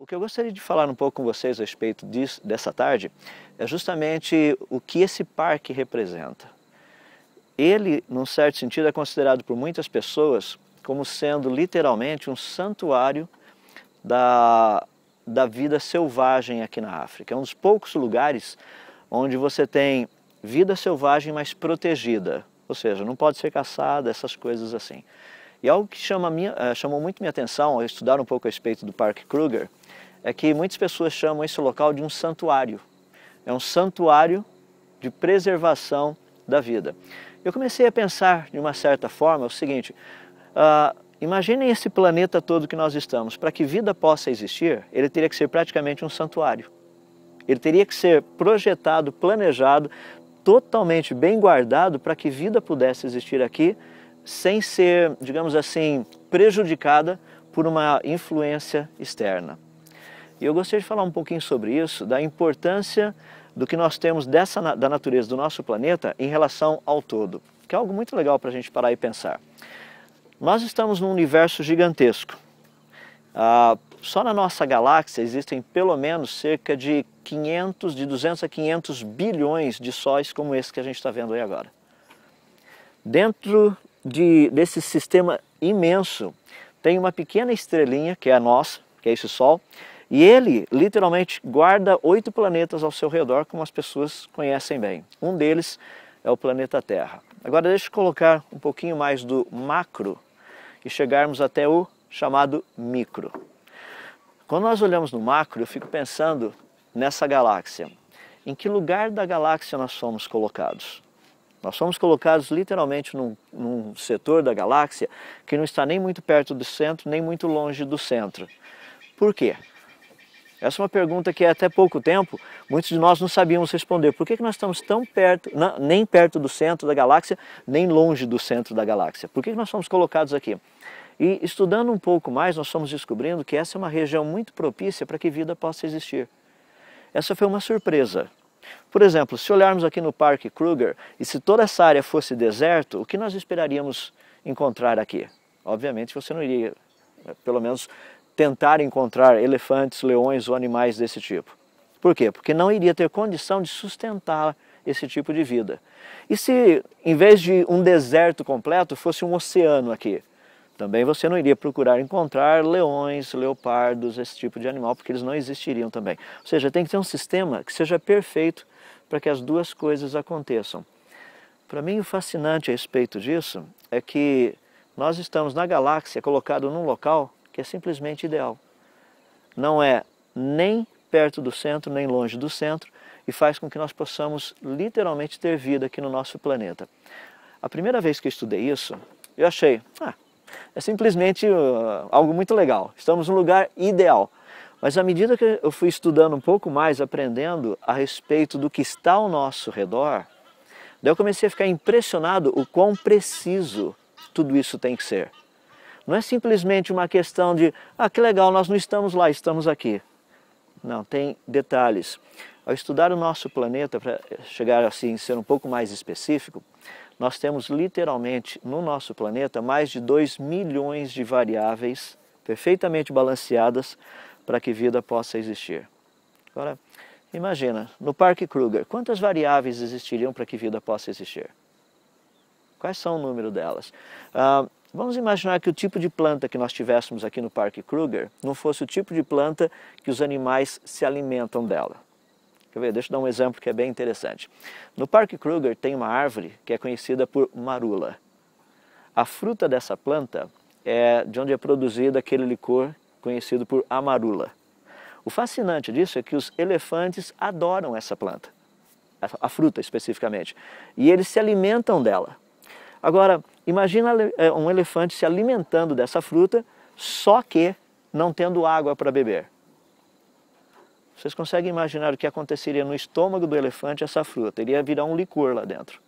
O que eu gostaria de falar um pouco com vocês a respeito dessa tarde é justamente o que esse parque representa. Ele, num certo sentido, é considerado por muitas pessoas como sendo literalmente um santuário da vida selvagem aqui na África. É um dos poucos lugares onde você tem vida selvagem, mas protegida. Ou seja, não pode ser caçada, essas coisas assim. E algo que chamou muito minha atenção ao estudar um pouco a respeito do Parque Kruger é que muitas pessoas chamam esse local de um santuário. É um santuário de preservação da vida. Eu comecei a pensar, de uma certa forma, o seguinte: imaginem esse planeta todo que nós estamos. Para que vida possa existir, ele teria que ser praticamente um santuário. Ele teria que ser projetado, planejado, totalmente bem guardado para que vida pudesse existir aqui, sem ser, digamos assim, prejudicada por uma influência externa. E eu gostaria de falar um pouquinho sobre isso, da importância do que nós temos da natureza do nosso planeta em relação ao todo, que é algo muito legal para a gente parar e pensar. Nós estamos num universo gigantesco. Só na nossa galáxia existem pelo menos cerca de 200 a 500 bilhões de sóis como esse que a gente está vendo aí agora. Dentro desse sistema imenso tem uma pequena estrelinha, que é a nossa, que é esse Sol, e ele literalmente guarda 8 planetas ao seu redor, como as pessoas conhecem bem. Um deles é o planeta Terra. Agora deixa eu colocar um pouquinho mais do macro e chegarmos até o chamado micro. Quando nós olhamos no macro, eu fico pensando nessa galáxia. Em que lugar da galáxia nós somos colocados? Nós somos colocados literalmente num setor da galáxia que não está nem muito perto do centro, nem muito longe do centro. Por quê? Essa é uma pergunta que até pouco tempo muitos de nós não sabíamos responder. Por que nós estamos tão perto, nem perto do centro da galáxia, nem longe do centro da galáxia? Por que nós somos colocados aqui? E estudando um pouco mais, nós fomos descobrindo que essa é uma região muito propícia para que vida possa existir. Essa foi uma surpresa. Por exemplo, se olharmos aqui no Parque Kruger, e se toda essa área fosse deserto, o que nós esperaríamos encontrar aqui? Obviamente você não iria, pelo menos, tentar encontrar elefantes, leões ou animais desse tipo. Por quê? Porque não iria ter condição de sustentar esse tipo de vida. E se, em vez de um deserto completo, fosse um oceano aqui? Também você não iria procurar encontrar leões, leopardos, esse tipo de animal, porque eles não existiriam também. Ou seja, tem que ter um sistema que seja perfeito para que as duas coisas aconteçam. Para mim, o fascinante a respeito disso é que nós estamos na galáxia colocado num local que é simplesmente ideal. Não é nem perto do centro, nem longe do centro, e faz com que nós possamos literalmente ter vida aqui no nosso planeta. A primeira vez que eu estudei isso, eu achei, é simplesmente algo muito legal. Estamos num lugar ideal. Mas à medida que eu fui estudando um pouco mais, aprendendo a respeito do que está ao nosso redor, daí eu comecei a ficar impressionado o quão preciso tudo isso tem que ser. Não é simplesmente uma questão de, que legal, nós não estamos lá, estamos aqui. Não, tem detalhes. Ao estudar o nosso planeta, para chegar assim, ser um pouco mais específico, nós temos literalmente no nosso planeta mais de 2 milhões de variáveis perfeitamente balanceadas para que vida possa existir. Agora, imagina, no Parque Kruger, quantas variáveis existiriam para que vida possa existir? Quais são o número delas? Vamos imaginar que o tipo de planta que nós tivéssemos aqui no Parque Kruger não fosse o tipo de planta que os animais se alimentam dela. Quer ver? Deixa eu dar um exemplo que é bem interessante. No Parque Kruger tem uma árvore que é conhecida por marula. A fruta dessa planta é de onde é produzido aquele licor conhecido por amarula. O fascinante disso é que os elefantes adoram essa planta, a fruta especificamente, e eles se alimentam dela. Agora, imagina um elefante se alimentando dessa fruta, só que não tendo água para beber. Vocês conseguem imaginar o que aconteceria no estômago do elefante essa fruta? Iria virar um licor lá dentro.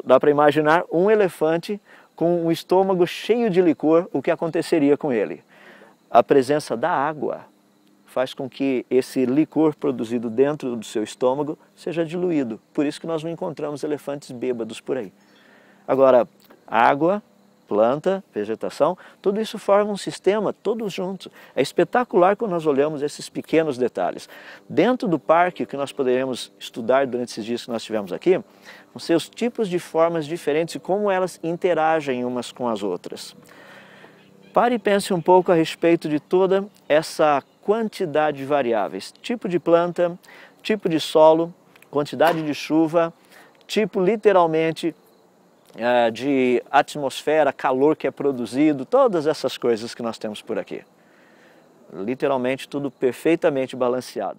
Dá para imaginar um elefante com um estômago cheio de licor, o que aconteceria com ele? A presença da água faz com que esse licor produzido dentro do seu estômago seja diluído. Por isso que nós não encontramos elefantes bêbados por aí. Agora, água planta, vegetação, tudo isso forma um sistema, todos juntos. É espetacular quando nós olhamos esses pequenos detalhes. Dentro do parque, o que nós poderemos estudar durante esses dias que nós tivemos aqui, vão ser os tipos de formas diferentes e como elas interagem umas com as outras. Pare e pense um pouco a respeito de toda essa quantidade de variáveis. Tipo de planta, tipo de solo, quantidade de chuva, tipo literalmente de atmosfera, calor que é produzido, todas essas coisas que nós temos por aqui. Literalmente tudo perfeitamente balanceado.